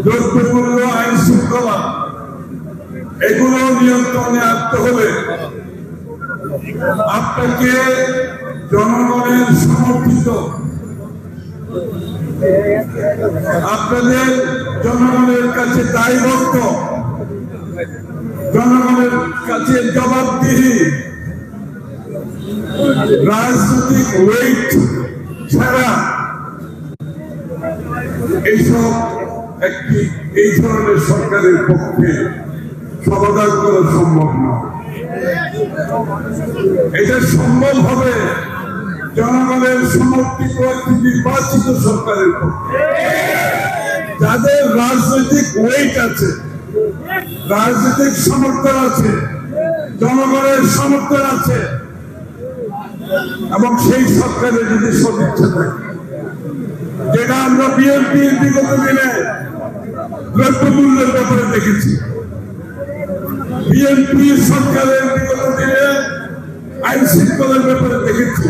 দ্রব্যমূল্য, আইন শৃঙ্খলা এগুলো নিয়ন্ত্রণে আনতে হলে আপনাকে জনগণের সমর্থিত, আপনাদের জনগণের কাছে দায়বদ্ধ, জনগণের কাছে জবাবদিহি, রাজনৈতিক ওয়েট ছাড়া এইসব এই ধরনের সরকারের পক্ষে সমাধান করা সম্ভব নয়। এটা সম্ভব হবে জনগণের সমর্থিত একটি নির্বাচিত সরকারের পক্ষে, যাদের রাজনৈতিক ওয়েট আছে, রাজনৈতিক সমর্থন আছে, জনগণের সমর্থন আছে, এবং সেই সরকারের যদি সদিচ্ছা থাকে, যেটা আমরা বিএনপির বিগত দিনে দ্রব্যমূল্যের ব্যাপারে দেখেছি, বিএনপি সরকারের বিগত দিনে আইন শৃঙ্খলার ব্যাপারে দেখেছি,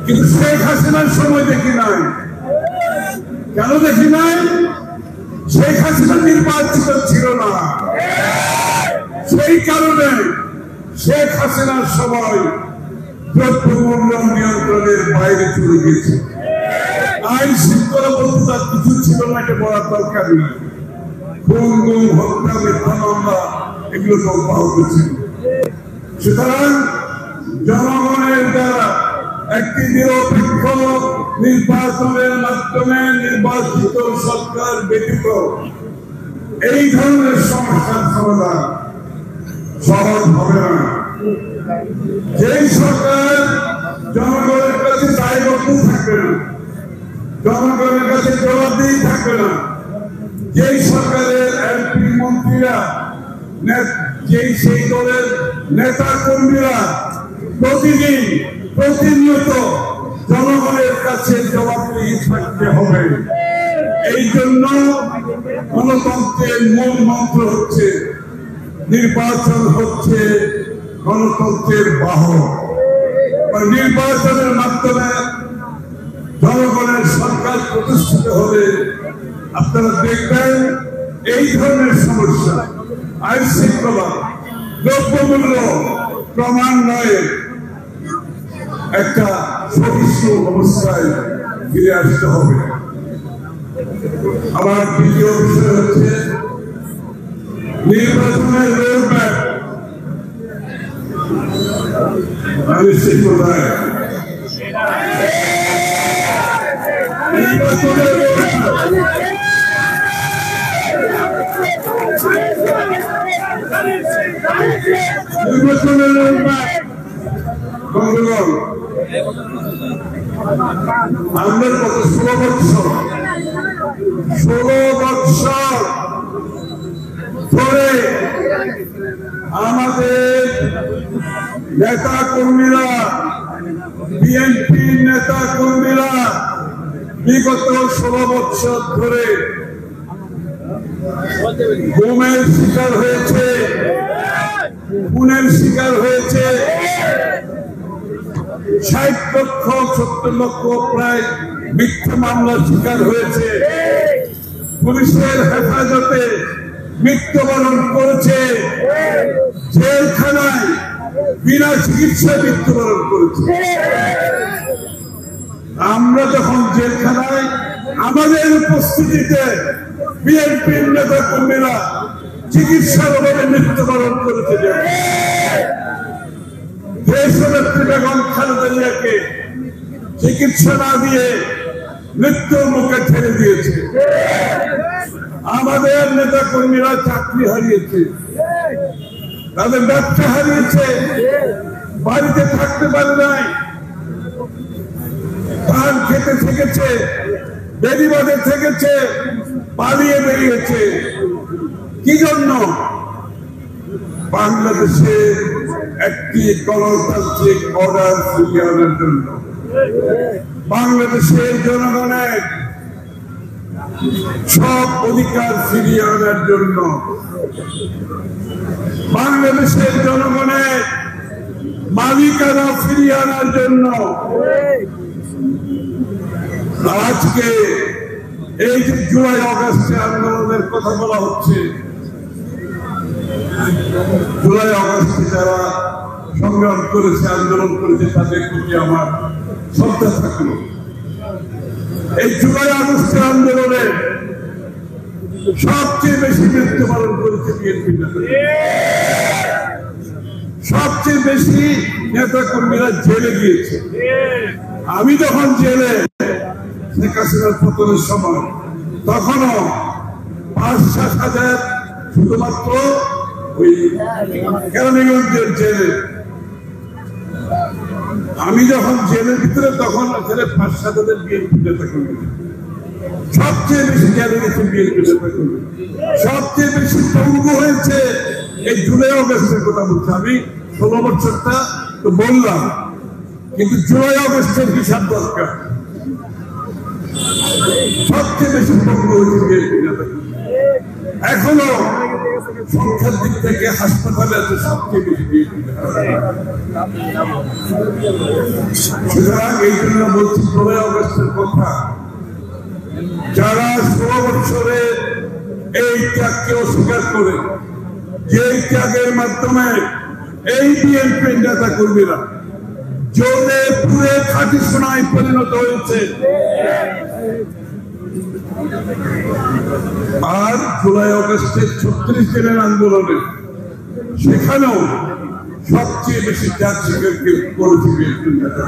কিন্তু শেখ হাসিনার সময় দেখি নাই। কেন দেখি নাই? শেখ হাসিনা নির্বাচিত ছিল না, সেই কারণে শেখ হাসিনার সময় দ্রব্যমূল্য নিয়ন্ত্রণের বাইরে চলে গেছে। আইন শৃঙ্খলা বলতে তার কিছু ছিল না, এটা বলার দরকার নেই। খুন, গুম, হত্যা, মিথ্যা মামলা এগুলো তো অব্যাহত ছিল। সুতরাং জনগণের দ্বারা একটি নিরপেক্ষ নির্বাচনের মাধ্যমে নির্বাচিত সরকার ব্যতীত এই ধরনের সমস্যার সমাধান সহজ হবে না। যেই সরকার জনগণের কাছে দায়বদ্ধ থাকবে না, জনগণের কাছে জবাবদিহি থাকবে না, যেই সরকারের এমপি মন্ত্রীরা, সেই দলের নেতা কর্মীরা প্রতিদিন প্রতিনিয়ত জনগণের কাছে জবাবদিহি থাকতে হবে। এই জন্য গণতন্ত্রের মূল মন্ত্র হচ্ছে নির্বাচন হচ্ছে গণতন্ত্রের বাহক। নির্বাচনের মাধ্যমে জনগণের সরকার প্রতিষ্ঠিত হলে আপনারা দেখবেন এই ধরনের সমস্যা, আইন শৃঙ্খলা, দ্রব্যমূল্য ক্রমান্বয়ে একটা সহিষ্ণু অবস্থায় ফিরে আসতে হবে। আমার দ্বিতীয় বিষয় হচ্ছে নির্বাচনের রোডম্যাপ। আমি সেই কোথায় নির্বাচনের রোডম্যাপ বন্ধুগণ, আমাদের কত 16 বৎসর ধরে আমাদের নেতা কর্মীরা, বিএনপি নেতা কর্মীরা বিগত 16 বৎসর ধরে গুমের শিকার হয়েছে, খুনের শিকার হয়েছে, 60 লক্ষ 70 লক্ষ প্রায় মিথ্যা মামলার শিকার হয়েছে, পুলিশের হেফাজতে মৃত্যুবরণ করেছে, জেলখানায় বিনা চিকিৎসায় মৃত্যুবরণ করেছে। আমরা যখন জেলখানায় আমাদের উপস্থিতিতে বিএনপির নেতা কর্মীরা চিকিৎসার অভাবে মৃত্যুবরণ করেছে, দেশনেত্রী বেগম খালেদা জিয়াকে চিকিৎসা না দিয়ে মৃত্যুর মুখে ঠেলে দিয়েছে। আমাদের নেতা কর্মীরা চাকরি হারিয়েছে, তাদের ব্যবসা হারিয়েছে, বাড়িতে থাকতে পারে নাই, ধান খেতে থেকেছে, বেদিবাদে থেকেছে, পালিয়ে বেরিয়েছে। কি জন্য? বাংলাদেশে একটি গণতান্ত্রিক অর্ডার ফিরিয়ে আনার জন্য, বাংলাদেশের জনগণের সব অধিকার ফিরিয়ে আনার জন্য, বাংলাদেশের জনগণের মালিকানা ফিরিয়ে আনার জন্য আজকে এই যে জুলাই অগাস্টে আন্দোলনের কথা বলা হচ্ছে, জুলাই অগাস্টে যারা সংগ্রাম করেছে, আন্দোলন করেছে, তাদের প্রতি আমার শ্রদ্ধা থাকলো। এই জুলাই আগস্টের আন্দোলনে সবচেয়ে বেশি মৃত্যুবরণ করেছে বিএনপি নেতা, সবচেয়ে বেশি নেতা কর্মীরা জেলে গিয়েছে। আমি যখন জেলে শেখ হাসিনার পতনের সময়, তখনও ৫-৭ হাজার শুধুমাত্র ওই কেরানীগঞ্জের জেলে। আমি যখন জেলের ভিতরে, তখন আসলে ৫-৭ হাজার বিএনপি নেতা কর্মী, সবচেয়ে বেশি জেলে গেছে বিএনপি নেতা কর্মী, সবচেয়ে বেশি পঙ্গু হয়েছে এই জুলাই অগস্টের কথা বলছি। আমি ১৬ বছরটা তো বললাম, কিন্তু জুলাই অগস্টের হিসাব দরকার। সবচেয়ে বেশি পঙ্গু হয়েছে বিএনপি নেতা কর্মী। এখনো সংখ্যার দিক থেকে হাসপাতালে আছে সবচেয়ে বেশি বিএনপি নেতা। সুতরাং এই জন্য বলছি জুলাই অগস্টের কথা। যারা ১৬ বছরে এই ত্যাগকে অস্বীকার করে, যে ত্যাগের মাধ্যমে এই বিএনপি নেতা কর্মীরা জোরে পুরে খাঁটি সোনায় পরিণত হয়েছে, আর জুলাই অগস্টের ৩৬ দিনের আন্দোলনে সেখানেও সবচেয়ে বেশি ত্যাগ স্বীকার করেছে বিএনপি নেতা।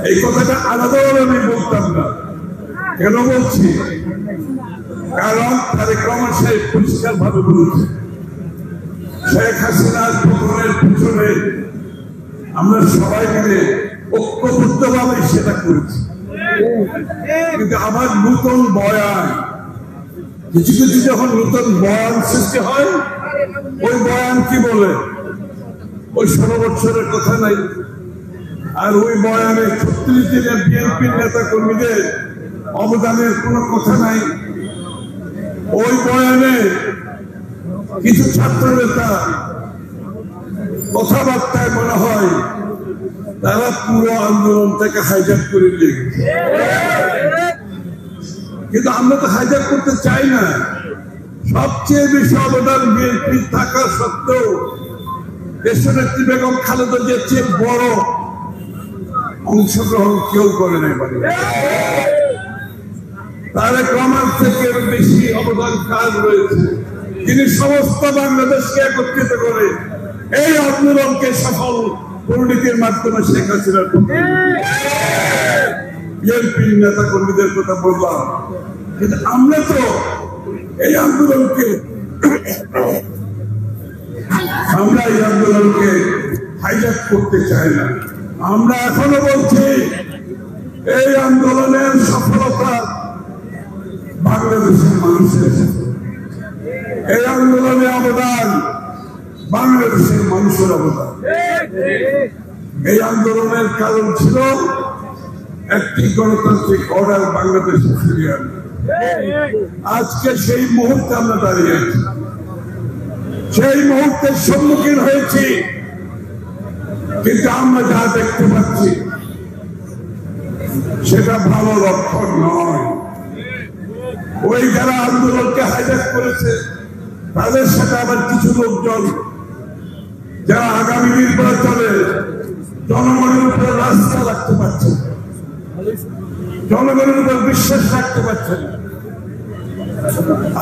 এই কথাটা আলাদাভাবে আমি বলতাম না। কেন বলছি? কারণ তারেক রহমান সাহেব পরিষ্কার ভাবে বলেছে, শেখ হাসিনার পতনের পিছনে আমরা সবাই মিলে ঐক্যবদ্ধ ভাবে সেটা করেছি। কিন্তু আবার নতুন বয়ান, কিছু কিছু যখন নতুন বয়ান সৃষ্টি হয়, ওই বয়ান কি বলে? ওই ১৬ বছরের কথা নাই, আর ওই বয়ানে ৩৬ দিনে বিএনপির নেতা কর্মীদের অবদানের কোনো কথা নাই। ওই বয়ানে কিছু ছাত্র নেতা কথাবার্তায় মনে হয় তারা পুরো আন্দোলন থেকে হাইজ্যাক করে দিয়েছে। কিন্তু আমরা তো হাইজ্যাক করতে চাই না। সবচেয়ে বেশি অবদান বিএনপি থাকা সত্ত্বেও দেশনেত্রী বেগম খালেদা জিয়ার চেয়ে বড় অংশগ্রহণ কেউ করে নাই। তারেক রহমান থেকে বেশি অবদান কাজ রয়েছে, তিনি সমস্ত বাংলাদেশকে একত্রিত করে এই আন্দোলনকে সফল পরিণতির মাধ্যমে শেখ হাসিনার বিএনপির নেতা কর্মীদের কথা বললাম। কিন্তু আমরা তো এই আন্দোলনকে হাইজ্যাক করতে চাই না। আমরা এখনো বলছি এই আন্দোলনের সফলতা বাংলাদেশের মানুষের, এই আন্দোলনে অবদান বাংলাদেশের মানুষের অবদান। এই আন্দোলনের কারণ ছিল একটি গণতান্ত্রিক অর্ডার বাংলাদেশে ফিরিয়ে আনা। আজকে সেই মুহূর্তে আমরা দাঁড়িয়ে আছি, সেই মুহূর্তের সম্মুখীন হয়েছি। কিন্তু আমরা যা দেখতে পাচ্ছি সেটা ভালো লক্ষণ নয়। ওই যারা আন্দোলনকে হাইজ্যাক করেছে তাদের সাথে আবার কিছু লোকজন যারা আগামী নির্বাচনে জনগণের উপরে রাস্তা রাখতে পারছে, জনগণের উপর বিশ্বাস রাখতে পারছে না।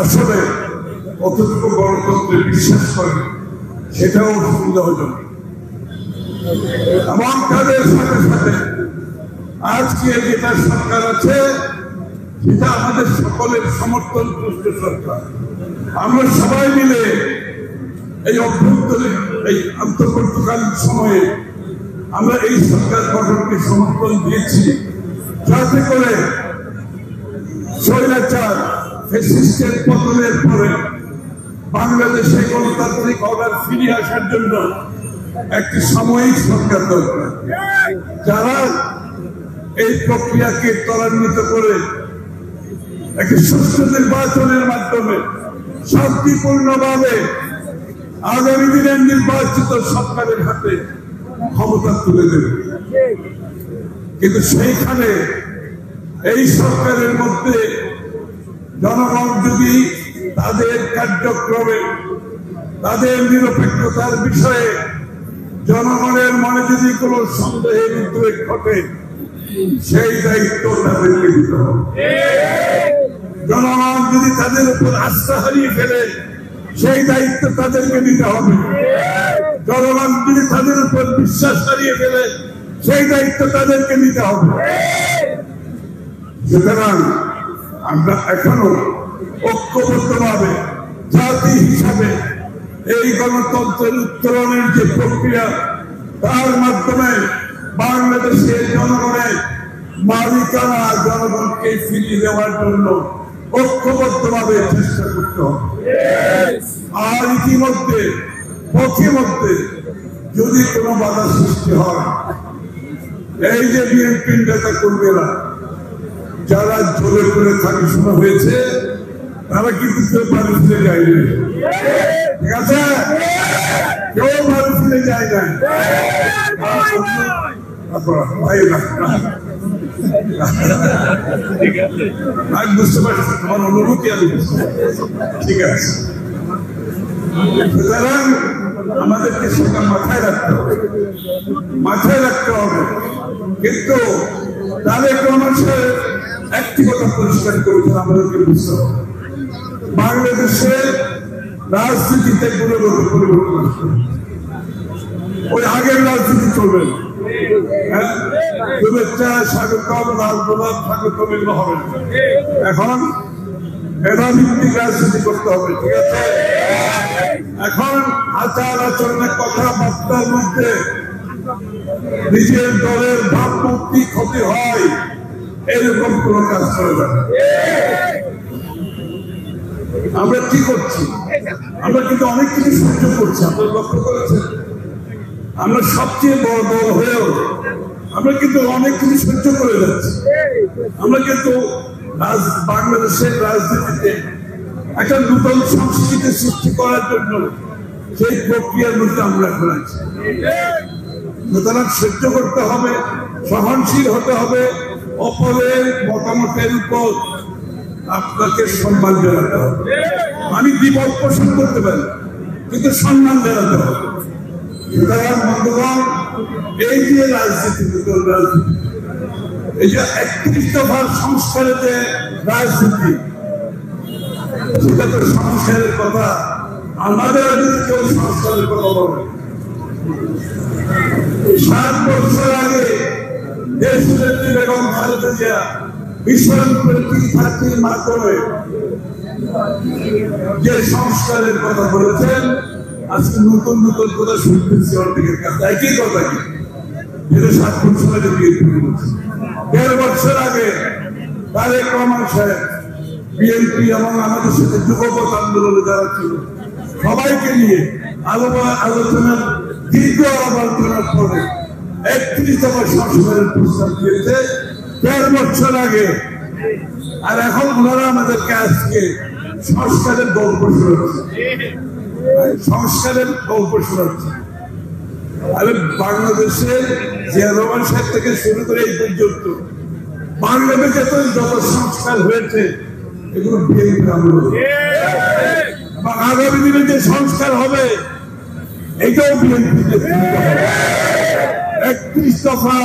আসলে কতটুকু গণতন্ত্রে বিশ্বাস করে সেটাও সন্দেহজনক। এবং তাদের সাথে সাথে আজকে যেটা সরকার আছে সেটা আমাদের সকলের সমর্থন পুষ্ট সরকার। আমরা সবাই মিলে এই অভ্যন্তরীণ এই আন্তর্বর্তীকালীন সময়ে আমরা এই সরকার গঠনকে সমর্থন দিয়েছি, যাতে করে স্বৈরাচার ফ্যাসিস্টের পতনের পরে বাংলাদেশে গণতান্ত্রিক অর্ডার ফিরিয়ে আসার জন্য একটি সাময়িক সরকার দরকার, যারা এই প্রক্রিয়াকে ত্বরান্বিত করে একটি সুষ্ঠু নির্বাচনের মাধ্যমে শান্তিপূর্ণভাবে আগামী দিনের নির্বাচিত সরকারের হাতে ক্ষমতা তুলে দেবে। কিন্তু সেইখানে এই সরকারের মধ্যে জনগণ যদি তাদের কার্যক্রমে তাদের নিরপেক্ষতার বিষয়ে জনগণের মনে যদি কোনো সন্দেহের উদ্রেক ঘটে সেই দায়িত্ব তাদেরকে দিতে হবে। জনগণ যদি তাদের উপর আস্থা হারিয়ে ফেলে সেই দায়িত্ব তাদেরকে নিতে হবে। জনগণ যদি তাদের উপর বিশ্বাস হারিয়ে ফেলে সেই দায়িত্ব তাদেরকে নিতে হবে। সুতরাং আমরা এখনো ঐক্যবদ্ধভাবে জাতি হিসাবে এই গণতন্ত্রের উত্তরণের যে প্রক্রিয়া তার মাধ্যমে বাংলাদেশের জনগণের মালিকানা জনগণকে ফিরিয়ে দেওয়ার জন্য ঐক্যবদ্ধভাবে চেষ্টা করতে হবে। আর ইতিমধ্যে পথিমধ্যে যদি কোনো বাধা সৃষ্টি হয়, এই যে বিএনপির নেতা কর্মীরা যারা জোরে করে থাকি শোনা হয়েছে তারা কিন্তু কেউ বাড়ি ফিরে যায়নি, ঠিক আছে? কেউ বাড়ি ফিরে যায় না। আমি বুঝতে পারছি তোমার অনুভূতি, আমি ঠিক আছে। সুতরাং আমাদেরকে সেটা মাথায় রাখতে হবে, মাথায় রাখতে হবে। কিন্তু তারেক রহমান সাহেব একটি কথা পরিষ্কার করেছেন, আমাদেরকে বুঝতে হবে বাংলাদেশের রাজনীতিতে গুণগত পরিবর্তন আসবে। ওই আগের রাজনীতি চলবে না। শুভেচ্ছা স্বাগতম রাজনীতি স্বাগতম এগুলো হবে না। এখন মেধাভিত্তিক রাজনীতি করতে হবে, ঠিক আছে? এখন আচার আচরণের কথাবার্তার মধ্যে নিজের দলের ভাবমূর্তি ক্ষতি হয় এরকম কোন কাজ করা যাবে। আমরা কি করছি? আমরা কিন্তু অনেক কিছু সহ্য করছি, আপনারা লক্ষ্য করেছেন। আমরা সবচেয়ে বড় দল হয়েও আমরা কিন্তু অনেক কিছু সহ্য করে যাচ্ছি। আমরা কিন্তু বাংলাদেশের রাজনীতিতে একটা নতুন সংস্কৃতি সৃষ্টি করার জন্য সেই প্রক্রিয়ার মধ্যে আমরা এখন আছি। সুতরাং সহ্য করতে হবে, সহনশীল হতে হবে, অপরের মতামতের উপর আপনাকে সম্মান জানাতে হবে। আমি দ্বিমত পোষণ করতে পারি, কিন্তু সম্মান জানাতে হবে। সুতরাং বন্ধুগণ, এই যে রাজনীতি, এই যে 31 দফার সংস্কারের যে রাজনীতি, সেটা তো সংস্কারের কথা। আমাদের কেউ সংস্কারের কথা বলে 7 বছর আগে দেশনেত্রী বেগম খালেদা জিয়া মিশন প্রার্থীর মাধ্যমে যে সংস্কারের কথা বলেছেন, আজকে নতুন নতুন কথা শুনতেছি অনেকের কাছে একই কথা, কি যেটা 7 বছর আগে বিএনপি বলছে। 1.5 বছর আগে তারেক রহমান সাহেব বিএনপি এবং আমাদের সাথে যুগপৎ আন্দোলনে যারা ছিল সবাইকে নিয়ে আলোচনার দীর্ঘ আলোচনার পরে 31 দফা সংস্কারের প্রস্তাব দিয়েছে 1.5 বছর আগে। আর এখন ওনারা আমাদেরকে আজকে সংস্কারের গল্প শোনাচ্ছে, সংস্কারের গল্প শোনাচ্ছে। আরে বাংলাদেশের জিয়া রহমান সাহেব থেকে শুরু করে এই পর্যন্ত বাংলাদেশে তো যত সংস্কার হয়েছে এগুলো বিএনপি আন্দোলন। আগামী দিনে যে সংস্কার হবে এটাও বিএনপি। 31 দফা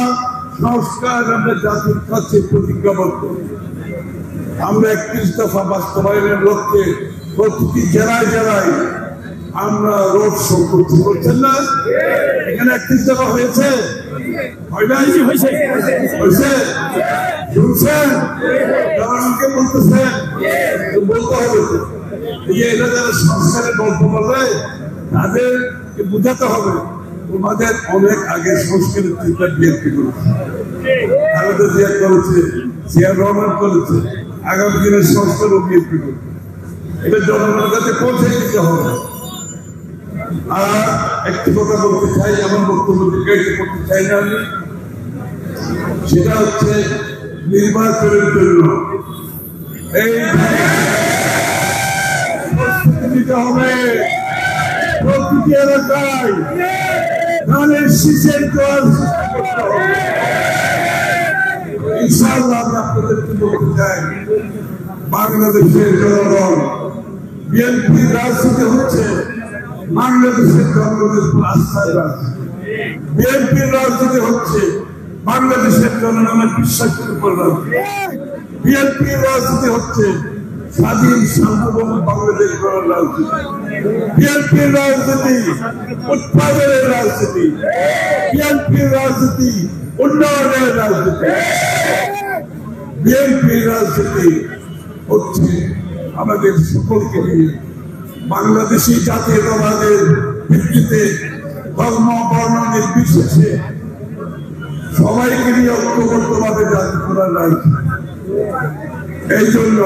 সংস্কার আমরা জাতির কাছে প্রতিজ্ঞাবদ্ধ। আমরা 31 দফা বাস্তবায়নের লক্ষ্যে প্রতিটি জেলায় জেলায় আমরা রোড শো করতে বলছেন না? এখানে 31 দফা হয়েছে, শুনছেন? জনগণকে বলতেছেন, বলতে হবে যে এটা যারা সংস্কারের গল্প বলে তাদেরকে বুঝাতে হবে তোমাদের অনেক আগে সংস্কারের চিন্তা বিএনপি করেছে, খালেদা জিয়া করেছে, জিয়া রহমান করেছে, আগামী দিনের সংস্কারও বিএনপি করবে। এটা জনগণের কাছে পৌঁছে দিতে হবে। আর একটি কথা বলতে চাই, আমার বক্তব্য দীর্ঘায়িত করতে চাই না আমি, সেটা হচ্ছে নির্বাচনের জন্য এই প্রস্তুতি নিতে হবে। প্রতিটি এলাকায় ধানের শীষের জোয়ার সৃষ্টি করতে হবে। ইনশাআল্লাহ আমি আপনাদেরকে বলতে চাই, বাংলাদেশের জনগণ বিএনপির রাজনীতি হচ্ছে বাংলাদেশের জনগণের উপর আস্থার রাজনীতি। বিএনপির রাজনীতি হচ্ছে বাংলাদেশের জনগণের বিশ্বাসের উপর রাজনীতি। বিএনপির রাজনীতি হচ্ছে স্বাধীন সার্বভৌম বাংলাদেশ গড়ার রাজনীতি। বিএনপির রাজনীতি উৎপাদনের রাজনীতি। বিএনপির রাজনীতি উন্নয়নের রাজনীতি। বিএনপির রাজনীতি হচ্ছে আমাদের সকলকে নিয়ে বাংলাদেশি জাতীয়তাবাদের ভিত্তিতে ধর্ম বর্ণ নির্বিশেষে সবাইকে নিয়ে ঐক্যবদ্ধভাবে রাজনীতি করার রাজনীতি। এই জন্য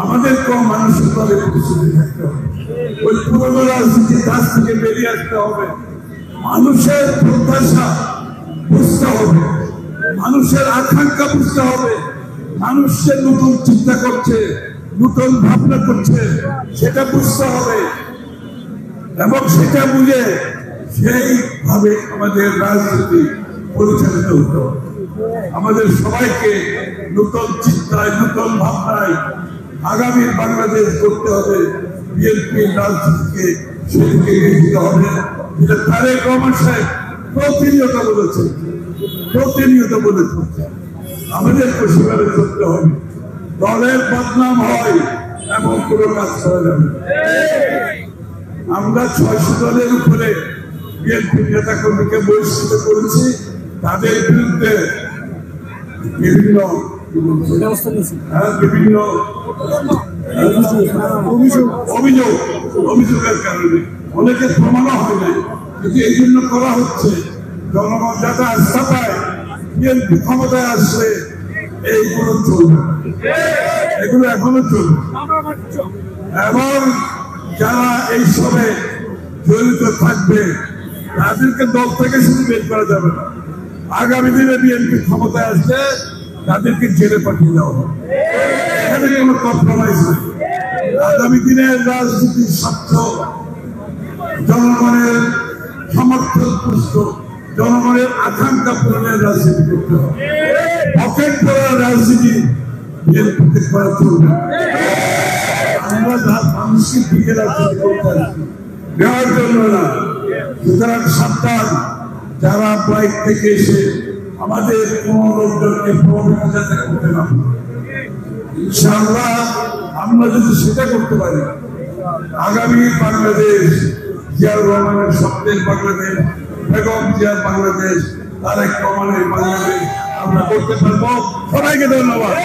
আমাদেরকেও মানসিকভাবে প্রস্তুতি থাকতে হবে। ওই পুরনো রাজনীতির কাছ থেকে বেরিয়ে আসতে হবে। মানুষের প্রত্যাশা বুঝতে হবে, মানুষের আকাঙ্ক্ষা বুঝতে হবে, মানুষের নতুন চিন্তা করছে, নতুন ভাবনা করছে, সেটা বুঝতে হবে এবং সেটা বুঝে সেইভাবে আমাদের রাজনীতি পরিচালিত হতে হবে। আমাদের সবাইকে নতুন চিন্তায়, নতুন ভাবনায় আগামী বাংলাদেশ করতে হবে। বিএনপির রাজনীতিকে সেদিকে নিয়ে যেতে হবে, যেটা তারেক রহমান সাহেব প্রতিনিয়ত বলেছে, আমাদেরকে সেভাবে করতে হবে। দলের বদনাম হয় এমন কোনো কাজ করা যাবে। আমরা 600 দলের উপরে বিএনপির নেতা কর্মীকে বহিষ্কৃত করেছি, তাদের বিরুদ্ধে বিভিন্ন অভিযোগের কারণে অনেকে প্রমাণও হয় নাই, কিন্তু এই জন্য করা হচ্ছে জনগণ যাতে আস্থা পায় বিএনপি ক্ষমতায় আসলে এইগুলো চলবে, এগুলো এখনো চলবে। এবং যারা এইসবে জড়িত থাকবে তাদেরকে দল থেকে শুধু বের করা যাবে না, আগামী দিনে বিএনপি ক্ষমতায় আসলে তাদেরকে জেলে পাঠিয়ে দেওয়া হবে। এখানে কোনো কম্প্রোমাইজ নেই। আগামী দিনের রাজনীতির স্বার্থ জনগণের সমর্থন পুষ্ট, জনগণের আকাঙ্ক্ষা পূরণের রাজনীতি করতে হবে। পকেট করার রাজনীতি বিএনপিতে করা চলবে। আমরা মানুষের দিকে রাজনীতি করতে আসছি, নেওয়ার জন্য না। সুতরাং সাবধান, যারা বাইক থেকে এসে আমাদের কোন লোকজনকে প্রভাবিত যাতে করতে না পারে। ইনশাআল্লাহ আমরা যদি সেটা করতে পারি, আগামী বাংলাদেশ জিয়াউর রহমানের স্বপ্নের বাংলাদেশ, বেগম জিয়ার বাংলাদেশ, তারেক রহমানের বাংলাদেশ আমরা করতে পারবো। সবাইকে ধন্যবাদ।